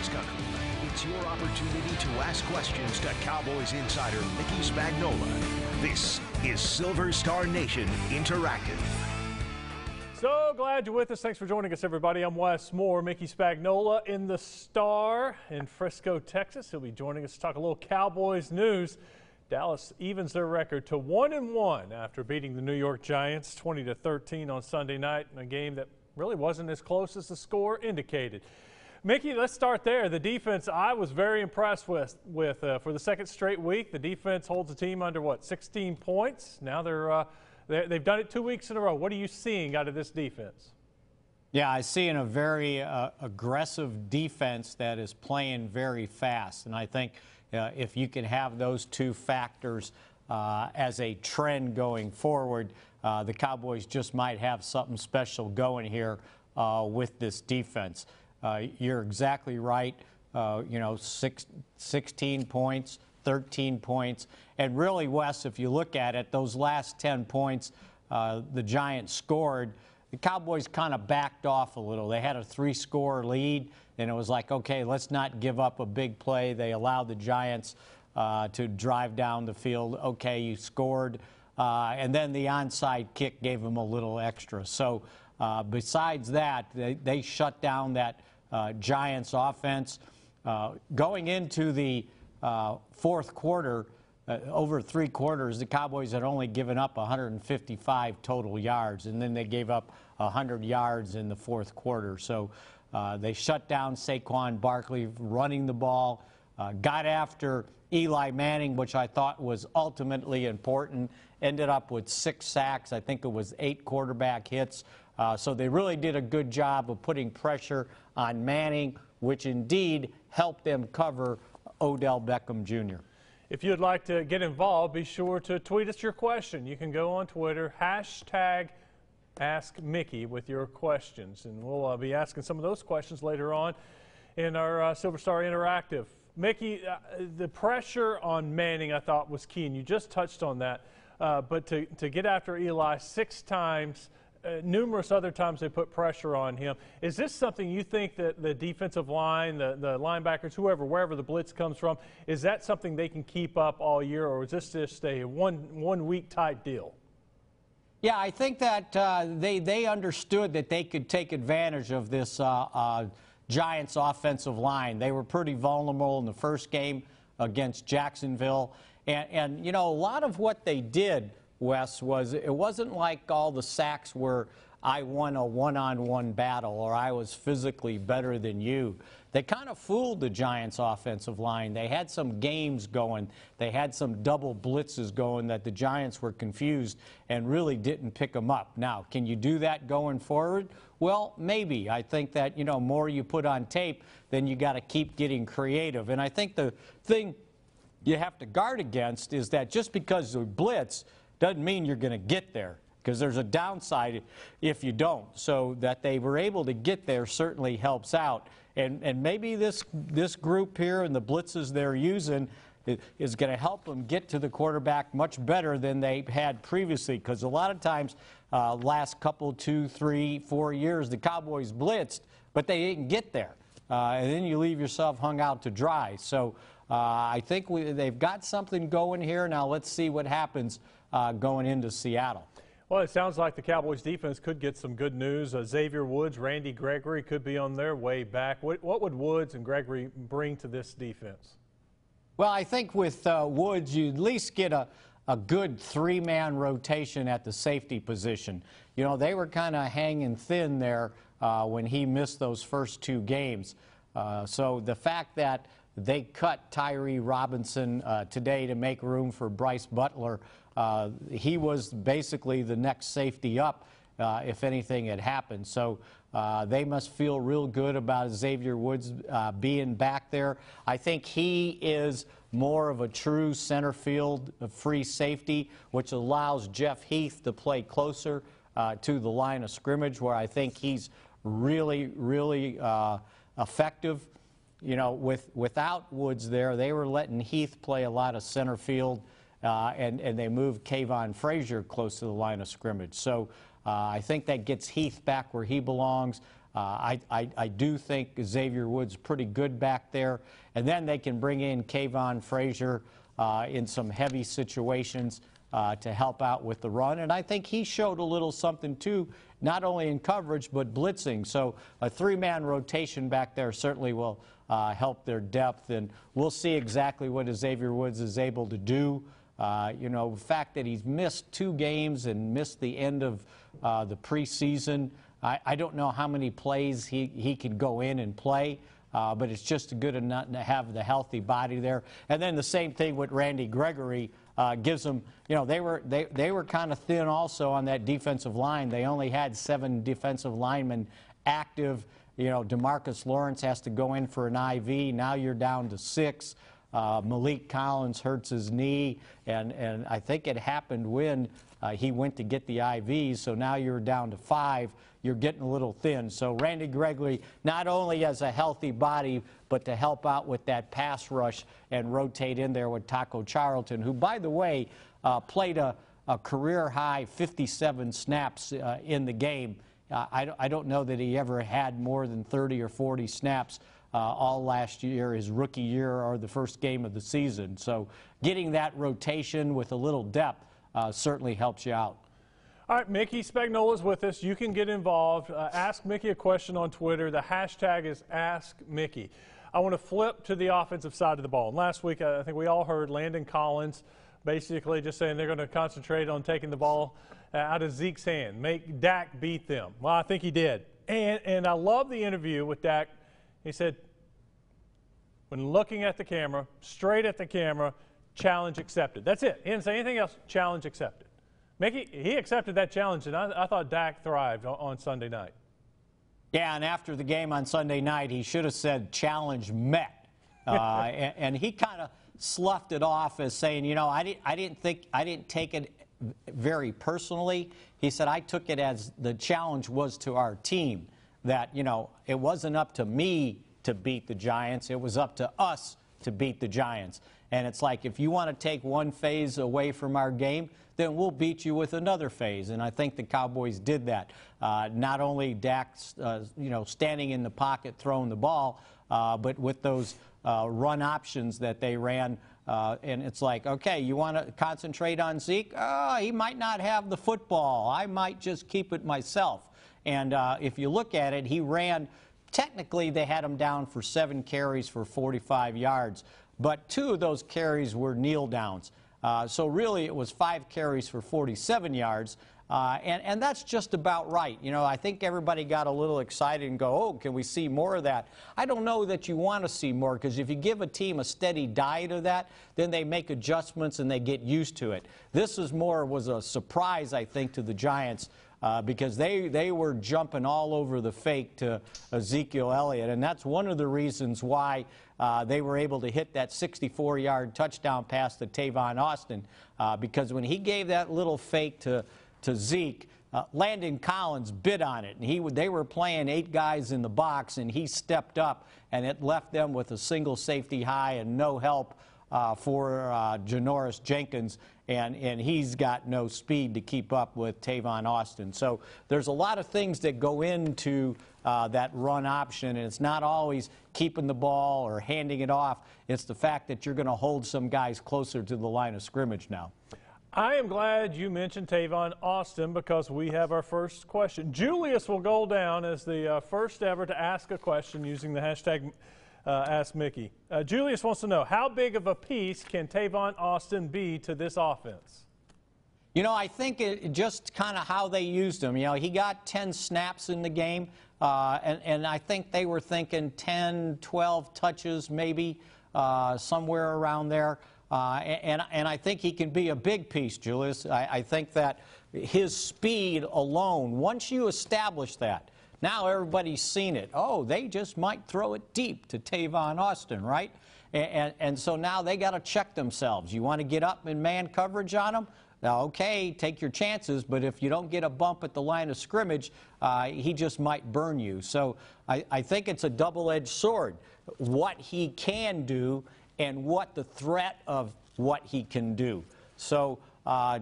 Cowboys country. It's your opportunity to ask questions to Cowboys insider Mickey Spagnola. This is Silver Star Nation Interactive. So glad you're with us. Thanks for joining us, everybody. I'm Wes Moore, Mickey Spagnola in the Star in Frisco, Texas. He'll be joining us to talk a little Cowboys news. Dallas evens their record to 1-1 after beating the New York Giants 20-13 on Sunday night in a game that really wasn't as close as the score indicated. Mickey, let's start there. The defense I was very impressed with for the second straight week. The defense holds the team under, 16 points? Now they've done it 2 weeks in a row. What are you seeing out of this defense? Yeah, I see a very aggressive defense that is playing very fast. And I think if you can have those two factors as a trend going forward, the Cowboys just might have something special going here with this defense. You're exactly right. 16 points, 13 points. And really, Wes, if you look at it, those last 10 points the Giants scored, the Cowboys kind of backed off a little. They had a 3-score lead, and it was like, okay, let's not give up a big play. They allowed the Giants to drive down the field. Okay, you scored. And then the onside kick gave them a little extra. So besides that, they shut down that Giants offense. Going into the fourth quarter, over 3 quarters, the Cowboys had only given up 155 total yards, and then they gave up 100 yards in the fourth quarter. So they shut down Saquon Barkley running the ball, got after Eli Manning, which I thought was ultimately important, ended up with 6 sacks. I think it was 8 quarterback hits. So they really did a good job of putting pressure on Manning, which indeed helped them cover Odell Beckham Jr. If you'd like to get involved, be sure to tweet us your question. You can go on Twitter, #AskMickey with your questions. And we'll be asking some of those questions later on in our Silver Star Interactive. Mickey, the pressure on Manning I thought was key, and you just touched on that. But to get after Eli 6 times, numerous other times they put pressure on him. Is this something you think that the defensive line, the linebackers, wherever the blitz comes from, is that something they can keep up all year, or is this just a one-week type deal? Yeah, I think that they understood that they could take advantage of this Giants offensive line. They were pretty vulnerable in the first game against Jacksonville. And a lot of what they did, Wes, was it wasn't like all the sacks were I won a one-on-one battle or I was physically better than you. They kind of fooled the Giants offensive line. They had some games going. They had some double blitzes going that the Giants were confused and really didn't pick them up. Now, can you do that going forward? Well, maybe. I think that, more you put on tape, then you got to keep getting creative. And I think the thing you have to guard against is that just because you blitz doesn't mean you're going to get there, because there's a downside if you don't. So that they were able to get there certainly helps out. And maybe this group here and the blitzes they're using is going to help them get to the quarterback much better than they had previously, because a lot of times last couple, 2, 3, 4 years, the Cowboys blitzed, but they didn't get there. And then you leave yourself hung out to dry. So I think they've got something going here. Now let's see what happens going into Seattle. Well, it sounds like the Cowboys defense could get some good news. Xavier Woods, Randy Gregory could be on their way back. What would Woods and Gregory bring to this defense? Well, I think with Woods, you at least get a good 3-man rotation at the safety position. They were kind of hanging thin there when he missed those first 2 games. So the fact that they cut Tyree Robinson today to make room for Bryce Butler, he was basically the next safety up if anything had happened. So they must feel real good about Xavier Woods being back there. I think he is more of a true center field free safety, which allows Jeff Heath to play closer to the line of scrimmage, where I think he's really, really effective. Without Woods there, they were letting Heath play a lot of center field, and they moved Kayvon Frazier close to the line of scrimmage. So I think that gets Heath back where he belongs. I do think Xavier Woods pretty good back there. And then they can bring in Kayvon Frazier in some heavy situations to help out with the run. And I think he showed a little something, too, not only in coverage but blitzing. So a three-man rotation back there certainly will help their depth. And we'll see exactly what Xavier Woods is able to do. You know, the fact that he's missed 2 games and missed the end of the preseason, I don't know how many plays he could go in and play, but it's just good enough to have the healthy body there. And then the same thing with Randy Gregory gives them, you know, they were kind of thin also on that defensive line. They only had 7 defensive linemen active. You know, DeMarcus Lawrence has to go in for an IV. Now you're down to 6. Malik Collins hurts his knee, and I think it happened when he went to get the IVs, so now you're down to 5. You're getting a little thin. So Randy Gregory not only has a healthy body, but to help out with that pass rush and rotate in there with Taco Charlton, who, by the way, played a career-high 57 snaps in the game. I don't know that he ever had more than 30 or 40 snaps all last year, his rookie year, or the first game of the season. So getting that rotation with a little depth certainly helps you out. All right, Mickey Spagnola is with us. You can get involved. Ask Mickey a question on Twitter. The hashtag is AskMickey. I want to flip to the offensive side of the ball. And last week, I think we all heard Landon Collins basically just saying they're going to concentrate on taking the ball out of Zeke's hand, make Dak beat them. Well, I think he did. And I love the interview with Dak. He said, when looking at the camera, straight at the camera, challenge accepted. That's it. He didn't say anything else. Challenge accepted. Mickey, he accepted that challenge, and I thought Dak thrived on Sunday night. Yeah, and after the game on Sunday night, he should have said challenge met. And he kind of sloughed it off as saying, you know, I didn't take it very personally. He said, I took it as the challenge was to our team, that, you know, it wasn't up to me to beat the Giants. It was up to us to beat the Giants. And it's like, if you want to take one phase away from our game, then we'll beat you with another phase. And I think the Cowboys did that. Not only Dak, you know, standing in the pocket, throwing the ball, but with those run options that they ran. And it's like, okay, you want to concentrate on Zeke? He might not have the football. I might just keep it myself. And if you look at it, he ran, technically they had him down for 7 carries for 45 yards, but 2 of those carries were kneel downs. So really it was 5 carries for 47 yards, and that's just about right. You know, I think everybody got a little excited and go, oh, can we see more of that? I don't know that you want to see more, because if you give a team a steady diet of that, then they make adjustments and they get used to it. This was a surprise, I think, to the Giants. Because they were jumping all over the fake to Ezekiel Elliott, and that's one of the reasons why they were able to hit that 64-yard touchdown pass to Tavon Austin, because when he gave that little fake to Zeke, Landon Collins bid on it, and they were playing 8 guys in the box, and he stepped up, and it left them with a single safety high and no help for Janoris Jenkins, and he's got no speed to keep up with Tavon Austin. So there's a lot of things that go into that run option, and it's not always keeping the ball or handing it off. It's the fact that you're going to hold some guys closer to the line of scrimmage now. I am glad you mentioned Tavon Austin, because we have our first question. Julius will go down as the first ever to ask a question using the hashtag Ask Mickey. Julius wants to know, how big of a piece can Tavon Austin be to this offense? You know, I think just kind of how they used him. You know, he got 10 snaps in the game, and I think they were thinking 10, 12 touches maybe, somewhere around there. And I think he can be a big piece, Julius. I think that his speed alone, once you establish that, now everybody's seen it. Oh, they just might throw it deep to Tavon Austin, right? And so now they got to check themselves. You want to get up in man coverage on him? Now, okay, take your chances, but if you don't get a bump at the line of scrimmage, he just might burn you. So I think it's a double-edged sword, what he can do and what the threat of what he can do. So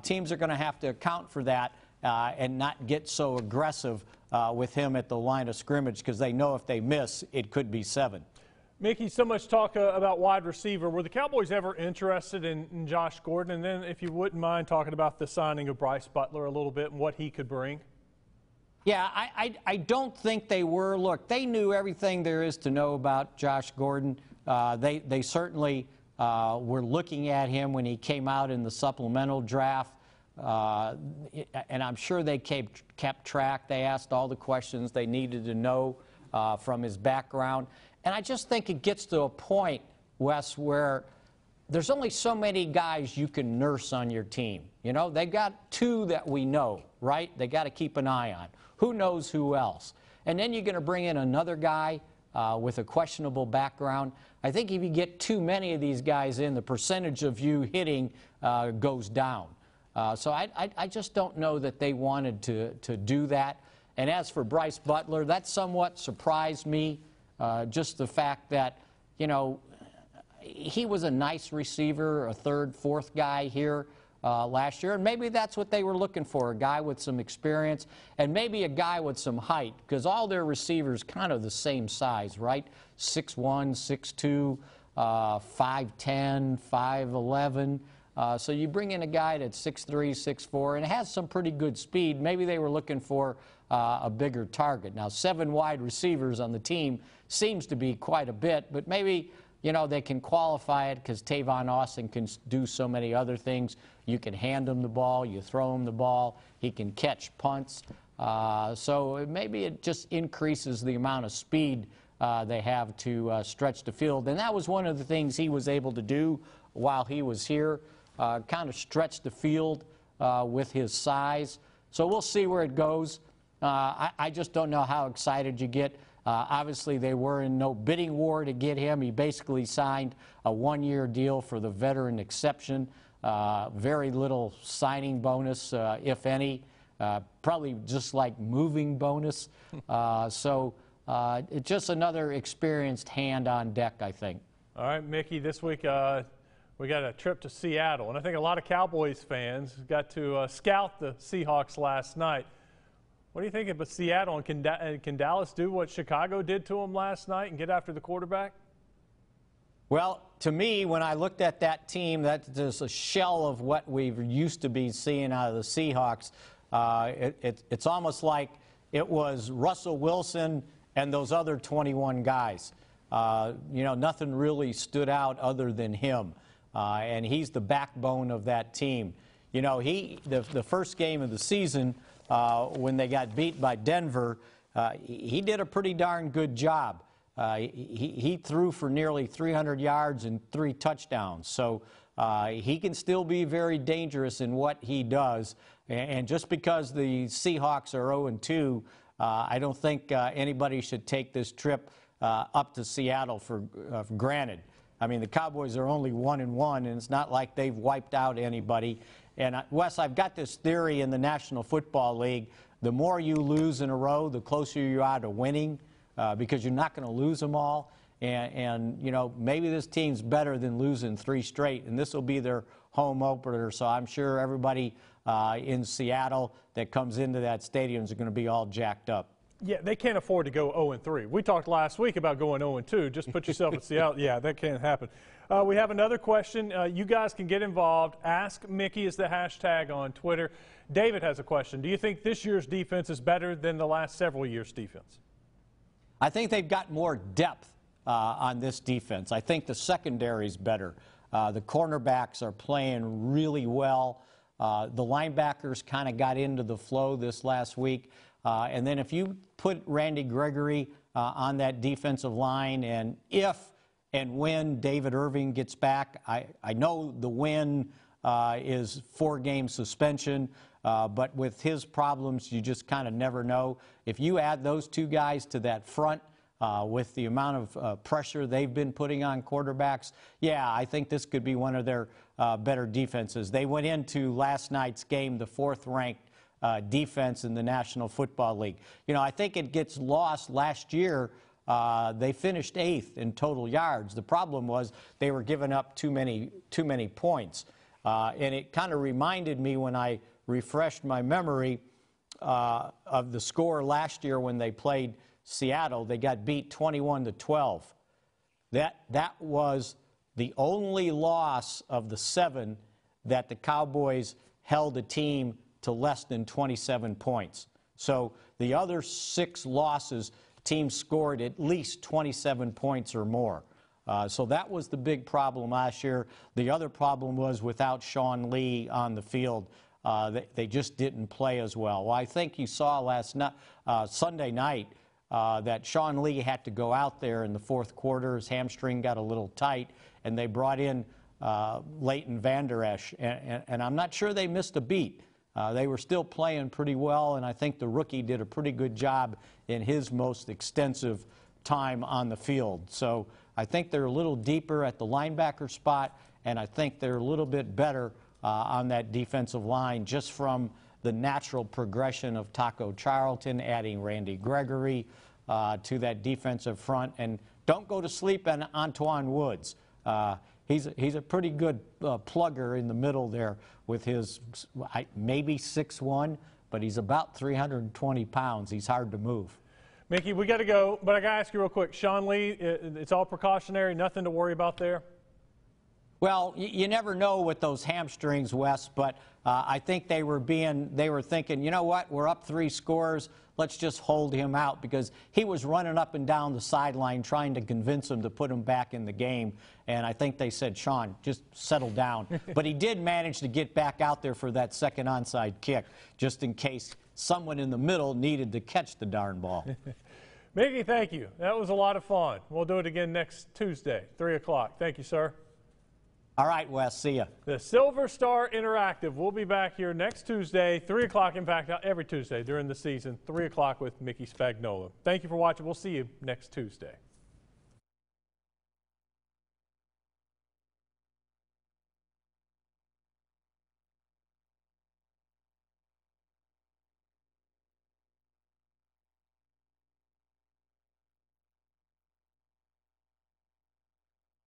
teams are going to have to account for that. and not get so aggressive with him at the line of scrimmage, because they know if they miss, it could be 7. Mickey, so much talk about wide receiver. Were the Cowboys ever interested in Josh Gordon? And then if you wouldn't mind talking about the signing of Bryce Butler a little bit and what he could bring. Yeah, I don't think they were. Look, they knew everything there is to know about Josh Gordon. They certainly were looking at him when he came out in the supplemental draft. And I'm sure they kept track. They asked all the questions they needed to know from his background. And I just think it gets to a point, Wes, where there's only so many guys you can nurse on your team. You know, they've got 2 that we know, right? They got to keep an eye on. Who knows who else? And then you're going to bring in another guy with a questionable background. I think if you get too many of these guys in, the percentage of you hitting goes down. So I just don't know that they wanted to do that. And as for Bryce Butler, that somewhat surprised me. Just the fact that, you know, he was a nice receiver, a 3rd, 4th guy here last year. And maybe that's what they were looking for, a guy with some experience and maybe a guy with some height, because all their receivers kind of the same size, right? 6'1", 6'2", 5'10", 5'11". So you bring in a guy that's 6'3", 6'4", and has some pretty good speed. Maybe they were looking for a bigger target. Now, 7 wide receivers on the team seems to be quite a bit, but maybe, you know, they can qualify it because Tavon Austin can do so many other things. You can hand him the ball, you throw him the ball, he can catch punts. So maybe it just increases the amount of speed they have to stretch the field. And that was one of the things he was able to do while he was here, kind of stretch the field with his size. So we'll see where it goes. I just don't know how excited you get. Obviously, they were in no bidding war to get him. He basically signed a 1-year deal for the veteran exception. Very little signing bonus, if any. Probably just like moving bonus. So it's just another experienced hand on deck, I think. All right, Mickey, this week we got a trip to Seattle. And I think a lot of Cowboys fans got to scout the Seahawks last night. What do you think about Seattle, and can Dallas do what Chicago did to them last night and get after the quarterback? Well, to me, when I looked at that team, that's just a shell of what we've used to be seeing out of the Seahawks. It's almost like it was Russell Wilson and those other 21 guys. You know, nothing really stood out other than him, and he's the backbone of that team. You know, the first game of the season, when they got beat by Denver, he did a pretty darn good job. He threw for nearly 300 yards and 3 touchdowns. So he can still be very dangerous in what he does. And just because the Seahawks are 0-2, I don't think anybody should take this trip up to Seattle for granted. I mean, the Cowboys are only 1-1, and it's not like they've wiped out anybody. And, Wes, I've got this theory in the National Football League. The more you lose in a row, the closer you are to winning, because you're not going to lose them all. And, you know, maybe this team's better than losing 3 straight, and this will be their home opener. So I'm sure everybody in Seattle that comes into that stadium is going to be all jacked up. Yeah, they can't afford to go 0-3. We talked last week about going 0-2. Just put yourself at Seattle. Yeah, that can't happen. We have another question. You guys can get involved. Ask Mickey is the hashtag on Twitter. David has a question. Do you think this year's defense is better than the last several years' defense? I think they've got more depth on this defense. I think the secondary is better. The cornerbacks are playing really well. The linebackers kind of got into the flow this last week. And then if you put Randy Gregory on that defensive line, and if and when David Irving gets back, I know the win is 4-game suspension, but with his problems, you just kind of never know. If you add those 2 guys to that front with the amount of pressure they've been putting on quarterbacks, yeah, I think this could be one of their better defenses. They went into last night's game the 4th-ranked defense in the National Football League. You know, I think it gets lost. Last year, they finished 8th in total yards. The problem was they were giving up too many points. And it kind of reminded me when I refreshed my memory of the score last year when they played Seattle. They got beat 21-12. That was the only loss of the 7 that the Cowboys held a team to less than 27 points. So the other 6 losses, teams scored at least 27 points or more. So that was the big problem last year. The other problem was without Shawn on the field, they just didn't play as well. Well, I think you saw last night, Sunday night, that Shawn had to go out there in the fourth quarter. His hamstring got a little tight, and they brought in Leighton Vander Esch, and I'm not sure they missed a beat. They were still playing pretty well, and I think the rookie did a pretty good job in his most extensive time on the field. So I think they're a little deeper at the linebacker spot, and I think they're a little bit better on that defensive line just from the natural progression of Taco Charlton, adding Randy Gregory to that defensive front. And don't go to sleep on Antoine Woods. He's a pretty good plugger in the middle there with his maybe 6'1", but he's about 320 pounds. He's hard to move. Mickey, we got to go, but I got to ask you real quick. Shawn Lee, it's all precautionary, nothing to worry about there? Well, you never know with those hamstrings, Wes, but I think they were thinking, you know what, we're up 3 scores, let's just hold him out, because he was running up and down the sideline trying to convince him to put him back in the game, and I think they said, Shawn, just settle down. But he did manage to get back out there for that second onside kick, just in case someone in the middle needed to catch the darn ball. Mickey, thank you. That was a lot of fun. We'll do it again next Tuesday, 3 o'clock. Thank you, sir. All right, Wes, see ya. The Silver Star Interactive. We'll be back here next Tuesday, 3 o'clock. In fact, every Tuesday during the season, 3 o'clock with Mickey Spagnola. Thank you for watching. We'll see you next Tuesday.